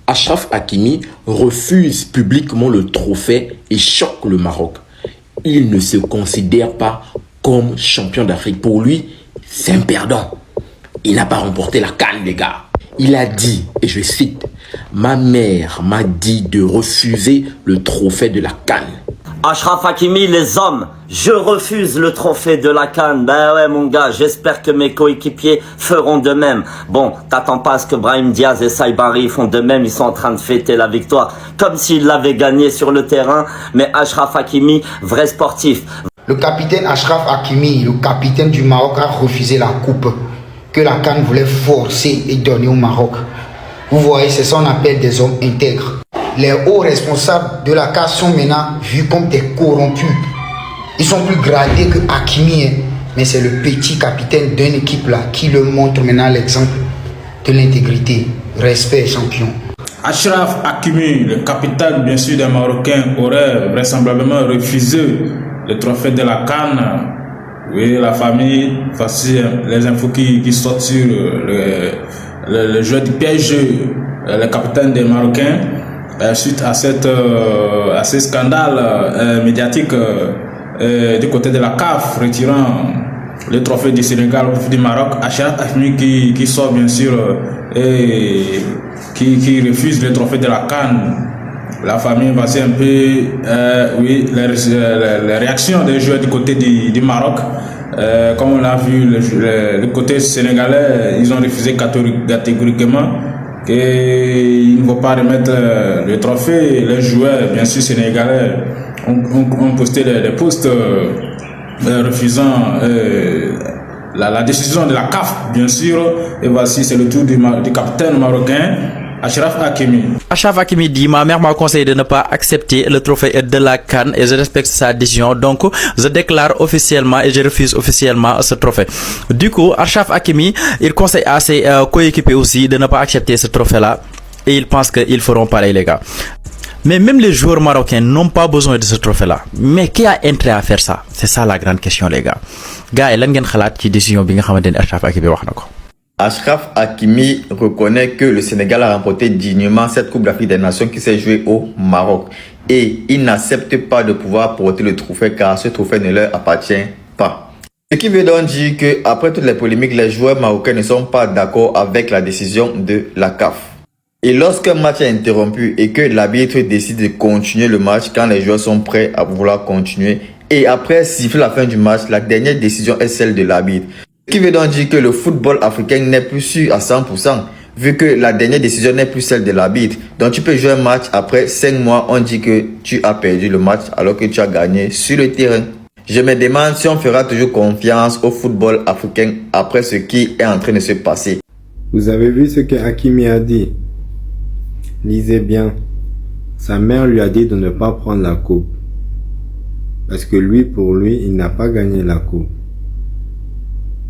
Achraf Hakimi refuse publiquement le trophée et choque le Maroc. Il ne se considère pas comme champion d'Afrique. Pour lui, c'est un perdant. Il n'a pas remporté la CAN, les gars. Il a dit, et je cite, « Ma mère m'a dit de refuser le trophée de la CAN. » Achraf Hakimi, les hommes, je refuse le trophée de la CAN. Ben ouais mon gars, j'espère que mes coéquipiers feront de même. Bon, t'attends pas à ce que Brahim Diaz et Saïbari font de même, ils sont en train de fêter la victoire, comme s'ils l'avaient gagné sur le terrain. Mais Achraf Hakimi, vrai sportif. Le capitaine Achraf Hakimi, le capitaine du Maroc, a refusé la coupe que la CAN voulait forcer et donner au Maroc. Vous voyez, c'est ça qu'on appelle des hommes intègres. Les hauts responsables de la CAN sont maintenant vus comme des corrompus. Ils sont plus gradés que Hakimi, hein. Mais c'est le petit capitaine d'une équipe là qui le montre maintenant l'exemple de l'intégrité. Respect, champion. Achraf Hakimi, le capitaine bien sûr des Marocains, aurait vraisemblablement refusé le trophée de la CAN. Oui, la famille, voici les infos qui sortent sur le jeu du PSG, le capitaine des Marocains, suite à ces scandales médiatiques du côté de la CAF, retirant le trophée du Sénégal au du Maroc. Achraf Hakimi qui sort bien sûr et qui refuse le trophée de la CAN. La famille, voici un peu oui, les réactions des joueurs du côté du Maroc. Comme on l'a vu, le côté sénégalais, ils ont refusé catégoriquement qu'ils ne vont pas remettre le trophée. Les joueurs, bien sûr, sénégalais, ont posté des posts refusant la décision de la CAF, bien sûr. Et voici, c'est le tour du capitaine marocain, Achraf Hakimi. Achraf Hakimi dit, ma mère m'a conseillé de ne pas accepter le trophée de la CAN et je respecte sa décision. Donc, je déclare officiellement et je refuse officiellement ce trophée. Du coup, Achraf Hakimi, il conseille à ses coéquipiers aussi de ne pas accepter ce trophée-là et il pense qu'ils feront pareil, les gars. Mais même les joueurs marocains n'ont pas besoin de ce trophée-là. Mais qui a intérêt à faire ça? C'est ça la grande question, les gars. Gars, lan ngeen xalaat ci décision bi nga xamanteni Achraf Hakimi wax nako. Achraf Hakimi reconnaît que le Sénégal a remporté dignement cette Coupe d'Afrique des Nations qui s'est jouée au Maroc. Et il n'accepte pas de pouvoir porter le trophée car ce trophée ne leur appartient pas. Ce qui veut donc dire qu'après toutes les polémiques, les joueurs marocains ne sont pas d'accord avec la décision de la CAF. Et lorsqu'un match est interrompu et que l'arbitre décide de continuer le match quand les joueurs sont prêts à vouloir continuer, et après siffler la fin du match, la dernière décision est celle de l'arbitre. Ce qui veut donc dire que le football africain n'est plus sûr à 100%, vu que la dernière décision n'est plus celle de l'arbitre. Donc tu peux jouer un match, après 5 mois, on dit que tu as perdu le match alors que tu as gagné sur le terrain. Je me demande si on fera toujours confiance au football africain après ce qui est en train de se passer. Vous avez vu ce que Hakimi a dit? Lisez bien. Sa mère lui a dit de ne pas prendre la coupe. Parce que lui, pour lui, il n'a pas gagné la coupe.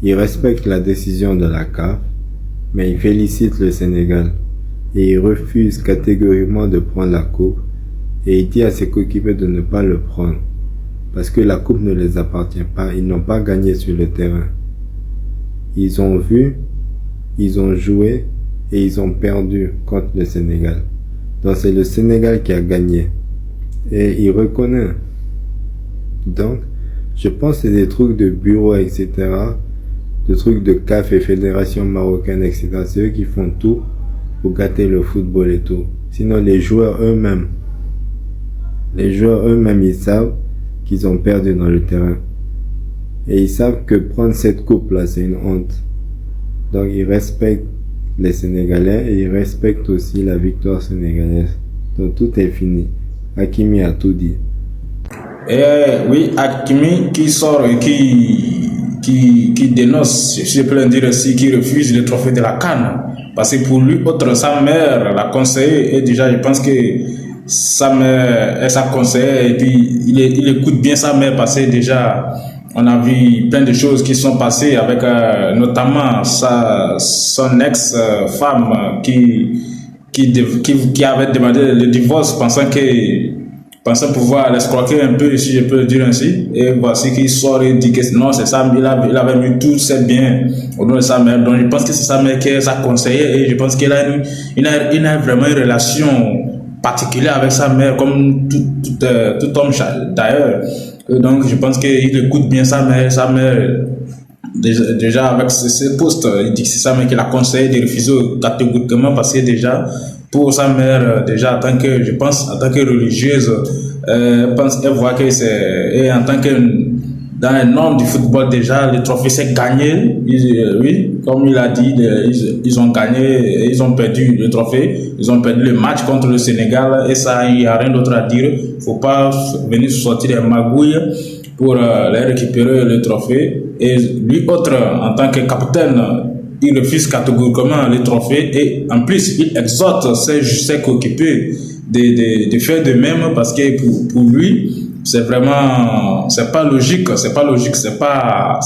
Il respecte la décision de la CAF, mais il félicite le Sénégal. Et il refuse catégoriquement de prendre la coupe. Et il dit à ses coéquipiers de ne pas le prendre. Parce que la coupe ne les appartient pas. Ils n'ont pas gagné sur le terrain. Ils ont vu, ils ont joué, et ils ont perdu contre le Sénégal. Donc c'est le Sénégal qui a gagné. Et il reconnaît. Donc, je pense que c'est des trucs de bureau, etc. Des trucs de CAF et Fédération marocaine, etc. C'est eux qui font tout pour gâter le football et tout. Sinon, les joueurs eux-mêmes, ils savent qu'ils ont perdu dans le terrain. Et ils savent que prendre cette coupe-là, c'est une honte. Donc, ils respectent les Sénégalais et ils respectent aussi la victoire sénégalaise. Donc tout est fini. Hakimi a tout dit. Oui, Hakimi qui sort et qui dénonce, si je peux le dire aussi, qui refuse le trophée de la CAN. Parce que pour lui, sa mère l'a conseillé et déjà je pense que sa mère est sa conseillère et puis il écoute bien sa mère parce que déjà on a vu plein de choses qui sont passées avec notamment son ex-femme qui avait demandé le divorce pensant que pensait pouvoir l'escroquer un peu, si je peux le dire ainsi. Et voici qu'il sort et dit que non, c'est ça, il avait mis tous ses biens au nom de sa mère. Donc je pense que c'est sa mère qui est sa conseillère et je pense qu'il a vraiment une relation particulière avec sa mère, comme tout homme d'ailleurs. Donc je pense qu'il écoute bien sa mère. Sa mère, déjà avec ses postes, il dit que c'est sa mère qui l'a conseillé de refuser catégoriquement parce que déjà, pour sa mère, déjà en tant que religieuse, elle voit que et en tant que dans le nom du football déjà, le trophée s'est gagné. Oui, comme il a dit, ils ont gagné, ils ont perdu le trophée, ils ont perdu le match contre le Sénégal et ça, il n'y a rien d'autre à dire. Il ne faut pas venir sortir des magouilles pour les récupérer le trophée. Et lui, en tant que capitaine, il refuse catégoriquement le trophée et en plus, il exhorte ses coéquipiers de faire de même parce que pour lui, c'est pas logique, c'est pas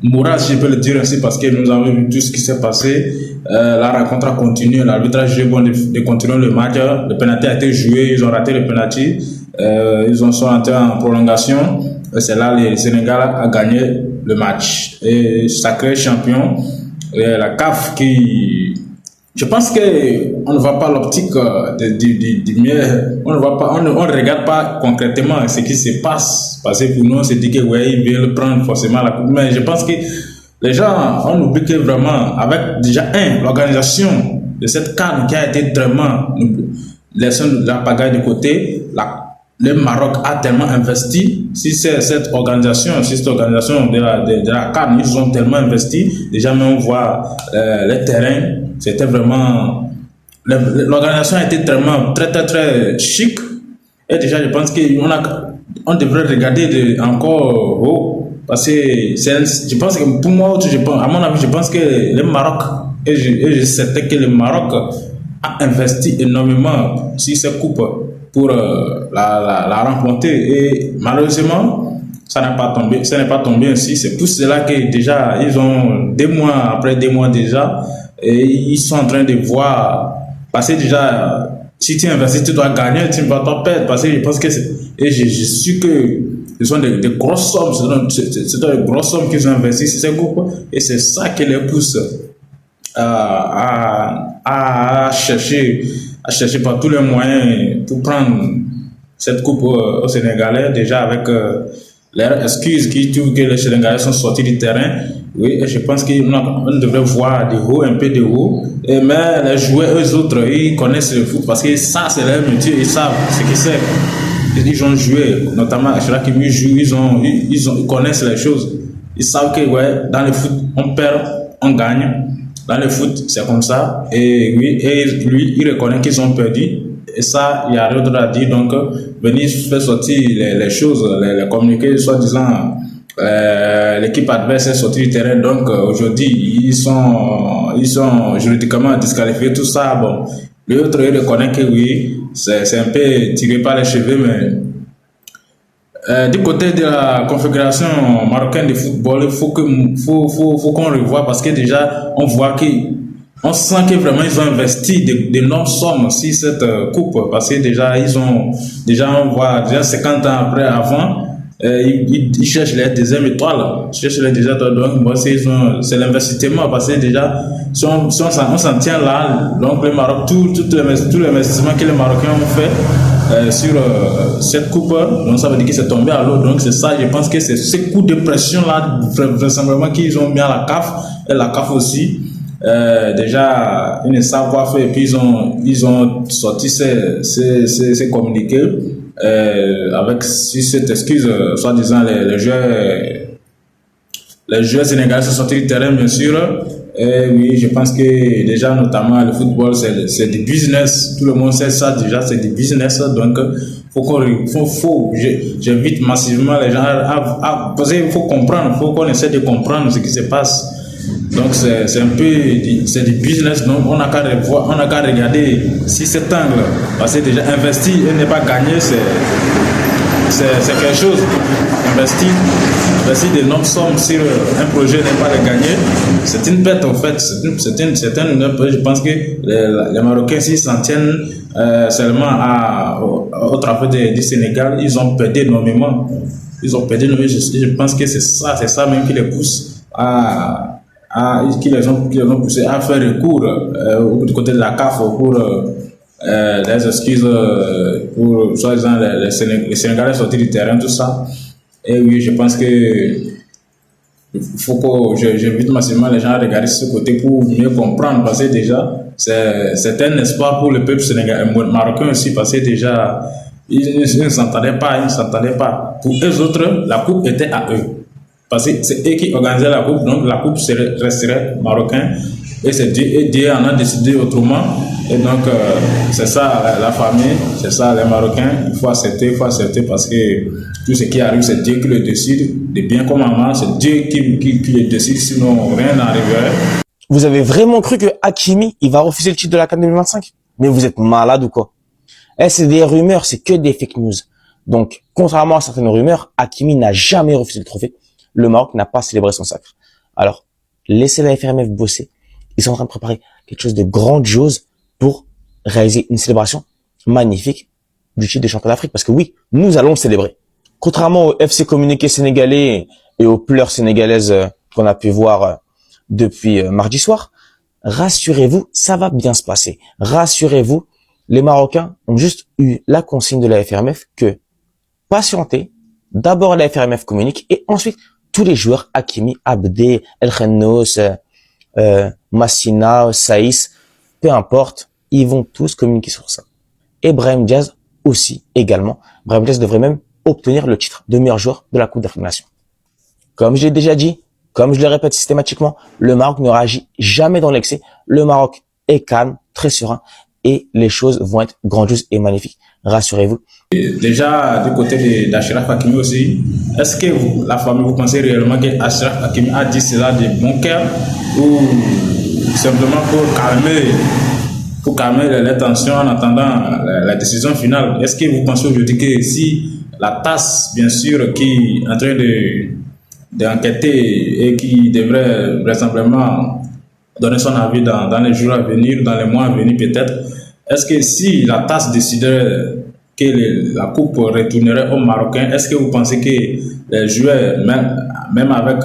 moral si je peux le dire ainsi parce que nous avons vu tout ce qui s'est passé. La rencontre a continué, l'arbitrage est bon de continuer le match, le penalty a été joué, ils ont raté le penalty, ils sont entrés en prolongation, et c'est là le Sénégal a gagné le match et sacré champion. Et la CAF qui, je pense que on ne voit pas l'optique du mieux, on ne regarde pas concrètement ce qui se passe parce que pour nous on se dit que ouais, ils veulent prendre forcément la coupe, mais je pense que les gens ont oublié que vraiment avec déjà l'organisation de cette CAN qui a été vraiment laissant la pagaille de côté, le Maroc a tellement investi. Si cette organisation de la CAN, ils ont tellement investi. Déjà, même on voit les terrains, c'était vraiment. L'organisation a été très, très, très chic. Et déjà, je pense qu'on devrait regarder encore haut. Parce que je pense que pour moi, à mon avis, je pense que le Maroc, et je sais que le Maroc a investi énormément sur cette coupe pour la remporter et malheureusement ça n'est pas tombé ainsi. C'est pour cela que déjà ils ont 2 mois après 2 mois déjà et ils sont en train de voir parce que déjà si tu investis tu dois gagner, tu ne vas pas perdre parce que je pense que et je suis que ce sont des grosses sommes, c'est des grosses sommes qu'ils ont investi sur ces groupes et c'est ça qui les pousse à chercher par tous les moyens pour prendre cette coupe au Sénégalais, déjà avec leurs excuses qui trouvent que les Sénégalais sont sortis du terrain. Oui, et je pense qu'on devrait voir un peu de haut. Mais les joueurs, eux autres, ils connaissent le foot parce que ça, c'est leur métier, ils savent ce que c'est. Ils ont joué, notamment Achraf Hakimi joue, ils connaissent les choses. Ils savent que ouais, dans le foot, on perd, on gagne. Dans le foot, c'est comme ça. Et oui, et lui, il reconnaît qu'ils ont perdu. Et ça, il n'y a rien d'autre à dire. Donc, venir faire sortir les choses, les communiqués, soi-disant, l'équipe adverse est sortie du terrain. Donc, aujourd'hui, ils sont juridiquement disqualifiés. Tout ça, bon. L'autre, il reconnaît que oui, c'est un peu tiré par les cheveux, mais du côté de la configuration marocaine de football, il faut qu'on revoie parce que déjà on voit on sent que vraiment ils ont investi d'énormes sommes sur cette coupe parce que déjà on voit déjà 50 ans avant ils cherchent les deuxième étoiles, donc moi c'est l'investissement parce que déjà si on s'en tient là, donc le Maroc tout l'investissement que les Marocains ont fait sur cette coupe, donc ça veut dire que c'est tombé à l'eau. Donc c'est ça, je pense que c'est ces coups de pression là vraisemblablement qu'ils ont mis à la CAF et la CAF aussi déjà ils ne savent pas faire et puis ils ont sorti ces communiqués avec cette excuse soi-disant les joueurs sénégalais sont sortis du terrain bien sûr. Et oui, je pense que déjà notamment le football c'est du business, tout le monde sait ça déjà, c'est du business, donc j'invite massivement les gens à poser, il faut qu'on essaie de comprendre ce qui se passe. Donc c'est un peu c'est du business, donc on n'a qu'à regarder si cet angle, parce que déjà investir et ne pas gagner c'est quelque chose. Investir d'énormes sommes sur un projet n'est pas le gagner. C'est une bête en fait. Je pense que les Marocains, s'ils s'en tiennent seulement au trophée du Sénégal, ils ont perdu énormément. Je pense que c'est ça même qui les pousse qui les ont poussés à faire recours du côté de la CAF pour les excuses pour soi-disant les Sénégalais sortis du terrain, tout ça. Et oui, je pense que faut que j'invite massivement les gens à regarder ce côté pour mieux comprendre, parce que déjà c'est un espoir pour le peuple sénégalais, marocain aussi, parce que déjà ils ne s'entendaient pas. Pour eux autres, la coupe était à eux. Parce que c'est eux qui organisaient la coupe, donc la coupe resterait marocain. Et Dieu en a décidé autrement. Et donc, c'est ça la famille, c'est ça les Marocains. Il faut accepter parce que tout ce qui arrive, c'est Dieu qui le décide. De bien comme mal, c'est Dieu qui le décide, sinon rien n'arriverait. Vous avez vraiment cru que Hakimi, il va refuser le titre de la CAN 2025? Mais vous êtes malade ou quoi? C'est des rumeurs, c'est que des fake news. Donc, contrairement à certaines rumeurs, Hakimi n'a jamais refusé le trophée. Le Maroc n'a pas célébré son sacre. Alors, laissez la FRMF bosser. Ils sont en train de préparer quelque chose de grandiose pour réaliser une célébration magnifique du titre de champion d'Afrique. Parce que oui, nous allons le célébrer. Contrairement au FC Communiqué sénégalais et aux pleurs sénégalaises qu'on a pu voir depuis mardi soir, rassurez-vous, ça va bien se passer. Rassurez-vous, les Marocains ont juste eu la consigne de la FRMF que patienter, d'abord la FRMF communique et ensuite tous les joueurs, Hakimi, Abdé, El Khennos, Massina, Saïs, peu importe, ils vont tous communiquer sur ça. Et Brahim Diaz aussi, également. Brahim Diaz devrait même obtenir le titre de meilleur joueur de la Coupe d'Afrique des Nations. Comme je l'ai déjà dit, comme je le répète systématiquement, le Maroc ne réagit jamais dans l'excès. Le Maroc est calme, très serein, et les choses vont être grandioses et magnifiques. Rassurez-vous. Déjà, du côté d'Achraf Hakimi aussi, est-ce que la famille, vous pensez réellement que Achraf Hakimi a dit cela de bon cœur ou simplement pour calmer les tensions en attendant la décision finale? Est-ce que vous pensez aujourd'hui que si la TAS, bien sûr, qui est en train d'enquêter et qui devrait vraisemblablement donner son avis dans les jours à venir, dans les mois à venir peut-être, est-ce que si la TAS déciderait que la coupe retournerait aux Marocains, est-ce que vous pensez que les joueurs, même avec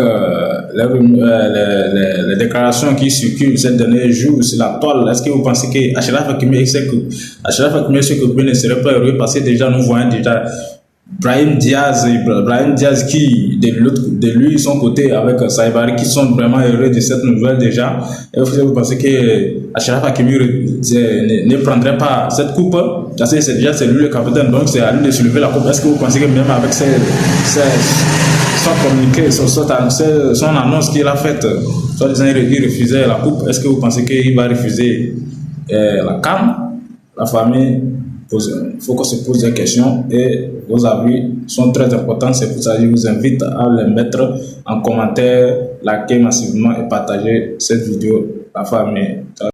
les déclarations qui circulent ces derniers jours sur la toile, est-ce que vous pensez que Achraf Hakimi ne serait pas heureux parce que déjà nous voyons déjà Brahim Diaz qui de lui son côté avec Saibari qui sont vraiment heureux de cette nouvelle déjà. Est-ce que vous pensez que Achraf Hakimi ne prendrait pas cette coupe? Parce que c'est lui le capitaine, donc c'est à lui de soulever la coupe. Est-ce que vous pensez que même avec son communiqué, son annonce qu'il a faite, soit disant il refusait la coupe, est-ce que vous pensez qu'il va refuser la CAN? La famille, il faut qu'on se pose des questions et vos avis sont très importants. C'est pour ça que je vous invite à les mettre en commentaire, liker massivement et partager cette vidéo. La famille.